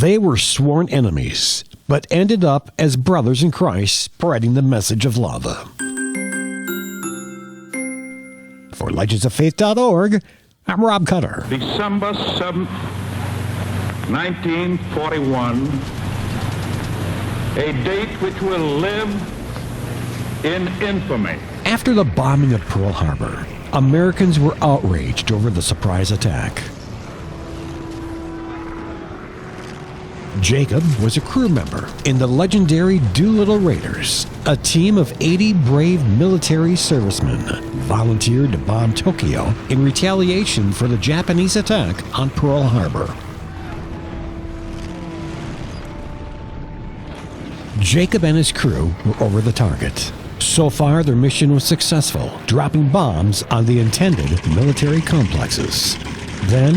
They were sworn enemies, but ended up as brothers in Christ, spreading the message of love. For legendsoffaith.org, I'm Rob Cutter. December 7th, 1941, a date which will live in infamy. After the bombing of Pearl Harbor, Americans were outraged over the surprise attack. Jacob was a crew member in the legendary Doolittle Raiders. A team of 80 brave military servicemen volunteered to bomb Tokyo in retaliation for the Japanese attack on Pearl Harbor. Jacob and his crew were over the target. So far, their mission was successful, dropping bombs on the intended military complexes. Then,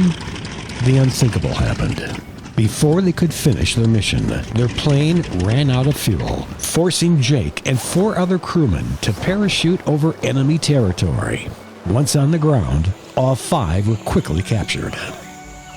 the unthinkable happened. Before they could finish their mission, their plane ran out of fuel, forcing Jake and 4 other crewmen to parachute over enemy territory. Once on the ground, all 5 were quickly captured.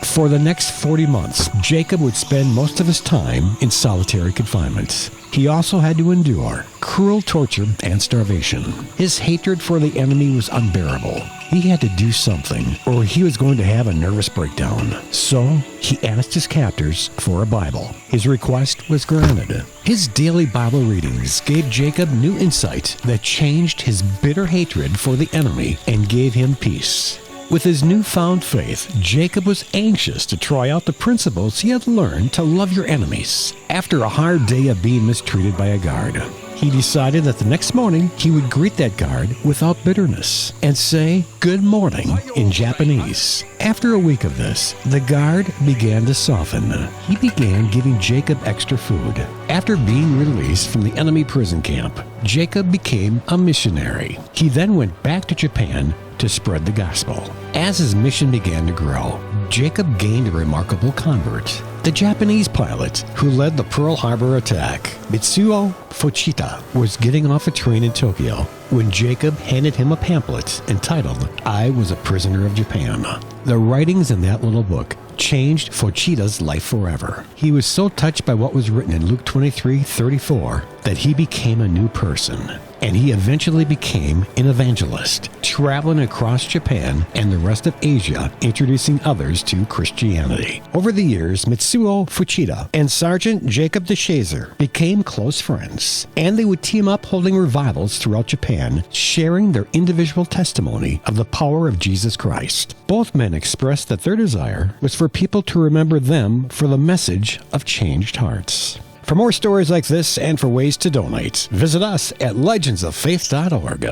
For the next 40 months, Jacob would spend most of his time in solitary confinement. He also had to endure cruel torture and starvation. His hatred for the enemy was unbearable. He had to do something, or he was going to have a nervous breakdown. So, he asked his captors for a Bible. His request was granted. His daily Bible readings gave Jacob new insight that changed his bitter hatred for the enemy and gave him peace. With his newfound faith, Jacob was anxious to try out the principles he had learned to love your enemies. After a hard day of being mistreated by a guard, he decided that the next morning he would greet that guard without bitterness and say good morning in Japanese. After a week of this, the guard began to soften. He began giving Jacob extra food. After being released from the enemy prison camp, Jacob became a missionary. He then went back to Japan to spread the gospel. As his mission began to grow, Jacob gained a remarkable convert. The Japanese pilot who led the Pearl Harbor attack, Mitsuo Fuchita, was getting off a train in Tokyo when Jacob handed him a pamphlet entitled, "I Was a Prisoner of Japan." The writings in that little book changed Fuchita's life forever. He was so touched by what was written in Luke 23:34 that he became a new person. And he eventually became an evangelist, traveling across Japan and the rest of Asia, introducing others to Christianity. Over the years, Mitsuo Fuchita and Sergeant Jacob DeShazer became close friends, and they would team up holding revivals throughout Japan, sharing their individual testimony of the power of Jesus Christ. Both men expressed that their desire was for people to remember them for the message of changed hearts. For more stories like this and for ways to donate, visit us at legendsoffaith.org.